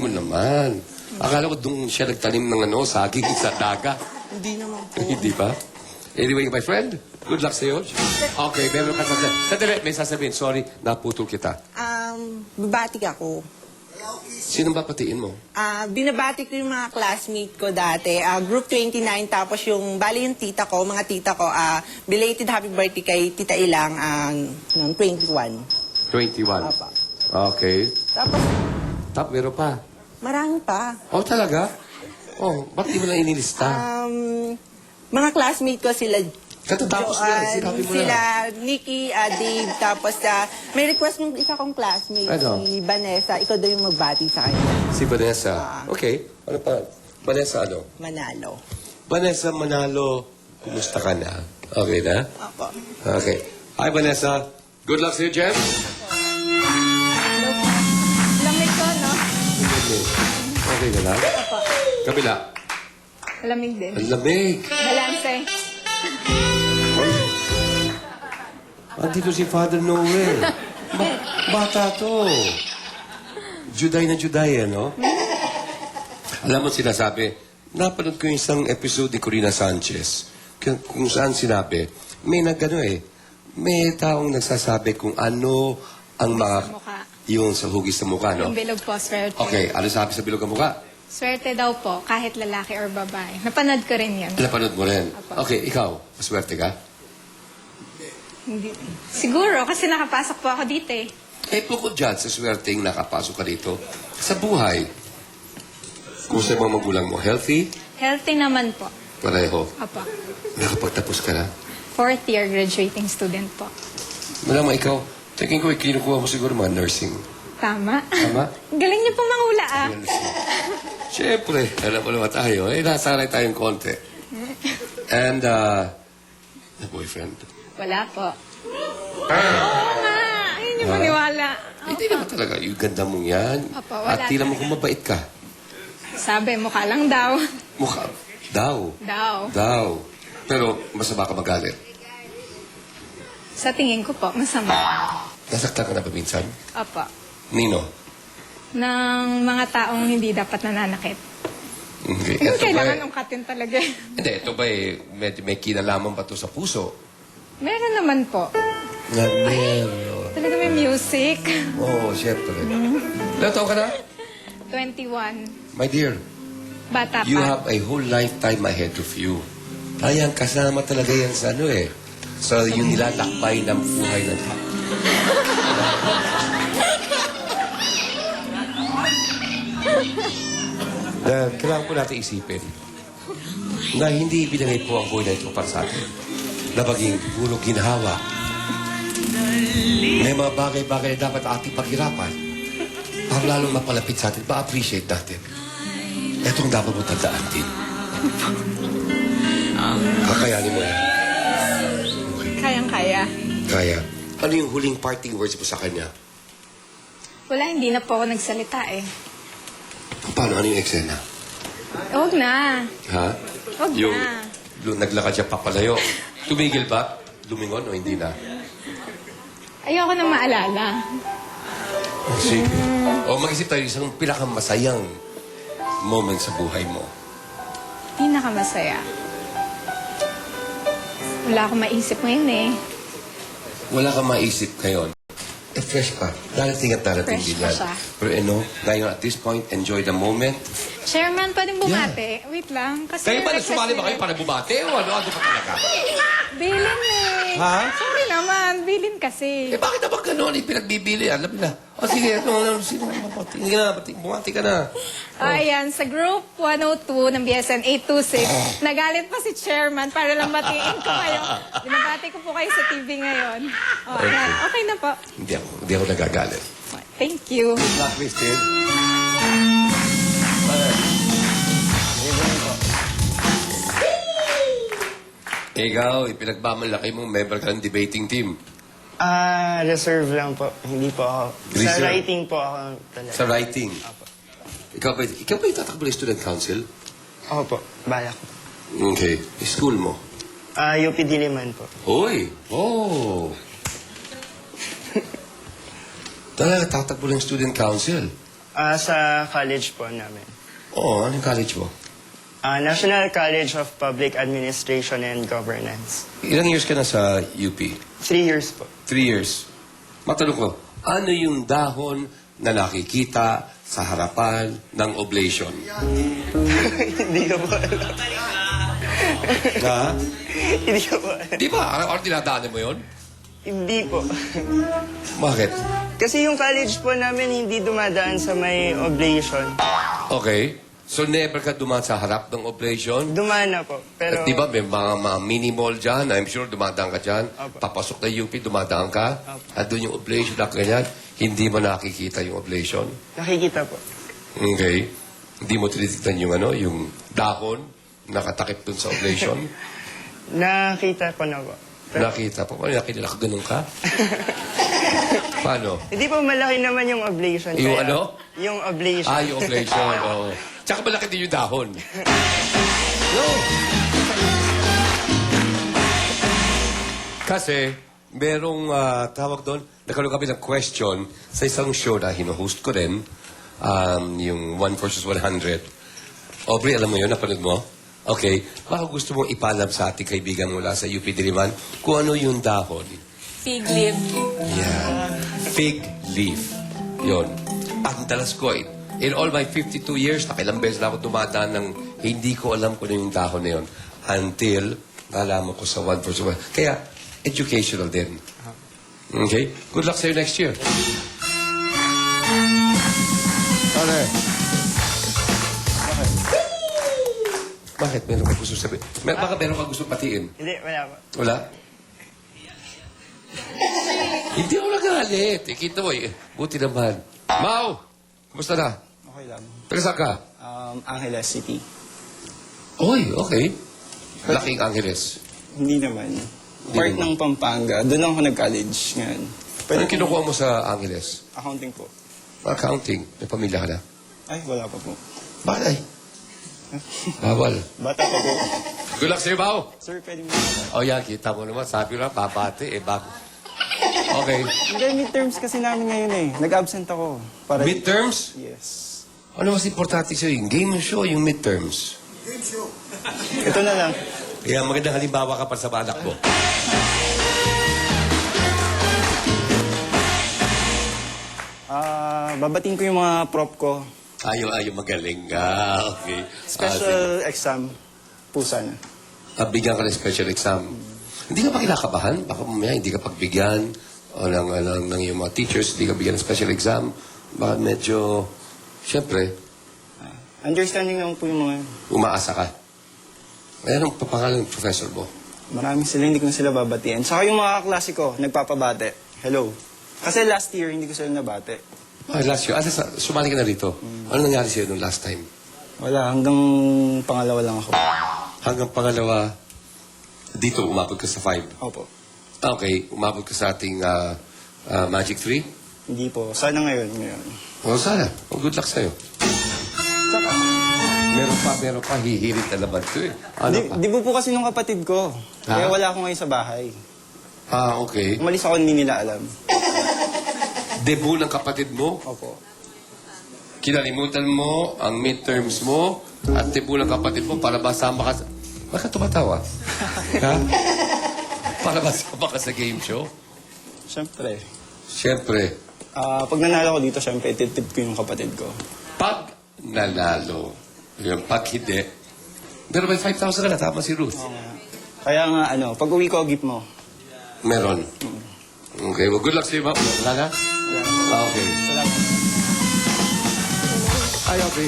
mo naman. Akala ko doon siya nagtanim ng saging sa daga. Hindi naman po. Hindi ba? Anyway, my friend, good luck sa'yo. Okay, meron ka sasabihin. Sandali, may sasabihin. Sorry, naputol kita. Babati ako. Sino ba patiin mo? Binabati ko yung mga classmate ko dati. Group 29, tapos bali yung tita ko, mga tita ko, belated happy birthday kay Tita Ilang, noong 21. 21. Apa. Okay. Tapos, Meron pa. marami pa. Oh, talaga? Oh, bakit di mo na inilista? Mga classmate ko sila, Katatapos mo na, sinabi mo na. sila Nikki, Dave, tapos may request ng isa kong classmate, Ano? si Vanessa. Ikaw daw yung magbati sa kanya. Si Vanessa. Okay. Ano pa? Vanessa ano? Manalo. Vanessa Manalo, kumusta ka na? Okay na? Opo. Okay. Hi, Vanessa. Good luck sa'yo, Jem. Lamig ko, no? Okay na lang? Kabila. Lamig din. Ang lamig. Balanse. Andito si Father Noel. Bata to. Juday na Juday, ano? Alam mo sinasabi, napanood ko yung isang episode ni Corina Sanchez kung saan sinabi, may may taong nagsasabi kung ano ang mga... Sa mukha. Yung sa hugis sa mukha, no? Yung bilog po, swerte. Okay, ano sabi sa bilog ng mukha? Swerte daw po, kahit lalaki or babae. Napanood ko rin yun. Napanood mo rin. Apo. Okay, ikaw, maswerte ka? Hindi. Siguro, kasi nakapasok po ako dito eh. Eh, bukod dyan, sa swerteng nakapasok ka dito, sa buhay, kung sa mga magulang mo, healthy, Healthy naman po. pareho, Apa. nakapagtapos ka na. Fourth year graduating student po. Malamang ikaw, tingin ko, kinukuha mo siguro mga nursing. Tama. Tama? Galing niyo po mangula ah. Nursing. Siyempre, alam mo naman tayo, nasanay tayong konti. And, the boyfriend. Wala po. Oo nga. Ayun yung maniwala. Hindi naman talaga, yung ganda mong yan. Opo, wala At tila mo kung mabait ka. Sabi, mukha lang daw. Mukha, daw. Daw. Pero, masama ka magalit. Sa tingin ko po, masama. Nasaktan ka na ba minsan? Apa. Nino? Ng mga taong hindi dapat nananakit. Okay. Yung Ito ba kailangan ungkatin talaga. Hindi, ito ba may kinalaman pa to sa puso? Meron naman po. Meron. Talaga may music. Oo, syempre. Ilan taon ka na? 21. My dear, Bata pa. you have a whole lifetime ahead of you. Ayan, kasama talaga yan sa sa yung nilalakbay ng buhay ng tao. Dahil kailangan po natin isipin na hindi ibinigay po ang buhay na ito para sa atin na maging puro ginhawa. May mga bagay-bagay na dapat ating paghirapan para lalong mapalapit sa atin, ma-appreciate natin. Ito ang dapat mo tandaan din. Kakayanin mo yan. Kayang-kaya. Kaya. Ano yung huling parting words mo sa kanya? Wala, hindi na po ako nagsalita eh. Paano? Ano yung eksena? Huwag na. Ha? Huwag Yung na. naglakad siya papalayo. Tumigil ba? Lumingon o hindi na? Ayoko na maalala. Oh, sige. O mag-isip tayo isang pinakamasayang moment sa buhay mo. Pinakamasaya. Wala akong maisip ngayon eh. Wala kang maisip ngayon. Eh, fresh ka. Darating at darating Fresh din pa yan. siya. Pero ngayon at this point, enjoy the moment. Chairman, pwedeng bumate? Wait lang. Kasi Kayo ba, request sumali ba kayo nila- para bumate o ano? Ano ba talaga? Bilin eh. Ha? Sorry naman, bilin kasi. Eh, bakit naman ganun? Pinagbibili. Alam na. O sige, sino? Tingin na, bumati ka na. Ayan, sa group 102 ng BSN 826, nagalit pa si Chairman para lang batiin ko kayo. Binabati ko po kayo sa TV ngayon. O, ayan. Okay na po. Hindi ako nagagalit. Thank you. Good luck, Christine. Ikaw, ipinagmamalaki mong member ka ng debating team. Reserve lang po. Hindi po ako. Sa Reserve? writing po ako talaga. Sa writing. Ikaw ba yung tatakbo ng student council? Ako po. Balak. Okay. School mo? UP Diliman po. Hoy! Oh! Talaga, tatakbo ng student council. Sa college po namin. Oo, anong college mo? National College of Public Administration and Governance. Ilang years ka na sa UP? 3 years po. 3 years. Matanong ko, ano yung dahon na nakikita sa harapan ng oblation? Hindi ko po alam. Ha? Hindi ko po alam. Di ba? Ano tinadaanan mo yun? Hindi po. Bakit? Kasi yung college po namin hindi dumadaan sa may oblation. Okay. So never ka dumaan sa harap ng oblation? Dumana po. At Pero di ba may mga mini-mall dyan? I'm sure dumadaan ka dyan. Opo. Papasok na UP, dumadaan ka. At doon yung oblation na ganyan, hindi mo nakikita yung oblation. nakikita po. Okay. Hindi mo tinitignan yung yung dahon nakatakip dun sa oblation. Nakita ko na po. Nakita po. Ano, nakita ka ganun ka? Paano? Hindi po malaki naman yung oblation. Yung kaya- ano? Yung oblation. Yung oblation. Oo. Tsaka malaki din yung dahon. No. Kasi, merong tawag doon, nagkaroon kami ng question sa isang show na hino-host ko rin, yung 1 versus 100. Aubrey, alam mo yun? Napanood mo? Okay. Baka gusto mong ipaalam sa ating kaibigan mula sa UP Diliman kung ano yung dahon. Fig leaf. Yeah. Fig leaf. Yon. Ang dalas ko, in all my 52 years, nakilang beses na ako dumadaan ng hindi ko alam kung ano yung dahon na yun. Until, nalaman ko sa 1 versus 1. Kaya, educational din. Okay? Good luck sa'yo next year. Ano? Bakit? Meron ka gusto sabihin? Baka meron ka gusto patiin? Hindi, wala po. Wala? Hindi ako nagalit. Kita mo buti naman. Mau! Kumusta na? Okay lang. Taga saan ka? Angeles City. Oy, okay. Laking Angeles. Hindi naman. Part ng Pampanga. Doon ako nag-college ngayon. Anong kinukuha mo sa Angeles? Accounting po. Accounting. May pamilya ka na? Ay, wala pa po. Bakit ay? Bawal. Bata pa po. Good luck sa'yo, Mau! Sir, pwede mo Yan, kita mo naman. Sabi ko lang, babate, bago. Okay. Hindi, midterms kasi namin ngayon eh. Nag-absent ako. Para Midterms? Yes. Ano mas importante sa'yo? Yung game show, yung midterms? Ito na lang. Kaya magandang halimbawa ka pa sa anak mo. Babatiin ko yung mga prop ko. Ayaw, magaling. Okay. Special exam po sana. Bigyan ka ng special exam. Hindi ka ba kinakabahan? Baka mamaya hindi ka pagbigyan o ng iyong mga teachers, hindi ka bigyan ng special exam. Baka medyo, siyempre, Understanding naman po yung mga... umaasa ka. Anong papangalan ng professor mo? Marami sila, hindi ko na sila babatiin. Saka yung mga kaklase ko, nagpapabate. Hello. Kasi last year, hindi ko sila nabate. Last year. Sumali ka na rito. Ano nangyari sa'yo nung last time? Wala, hanggang pangalawa lang ako. Hanggang pangalawa, dito umabot ka sa 5. Opo. Okay, umabot ka sa ating Magic 3? Hindi po. Sana ngayon. O sana. Good luck sa'yo. Saka, Meron pa. Hihirit na naman ito eh. Ano pa? di po kasi nung kapatid ko. Ha? Kaya wala ako ngayon sa bahay. Okay. Umalis ako, hindi nila alam. Debut ng kapatid mo, Opo. kinalimutan mo ang midterms mo at debut ng kapatid mo para basama ka sa... Bakit tumatawa? Ha? Para basama ka sa game show? Siyempre. Siyempre, Pag nanalo ko dito, siyempre, ititip ko yung kapatid ko. pag nanalo, yung pag hindi, pero may 5,000 ka na, tama si Ruth. Kaya nga, pag uwi ko, gift mo. Meron. Okay, well, good luck sa'yo, ma'am. Wala na? Wala na po. Okay. Salamat. Ay, okay.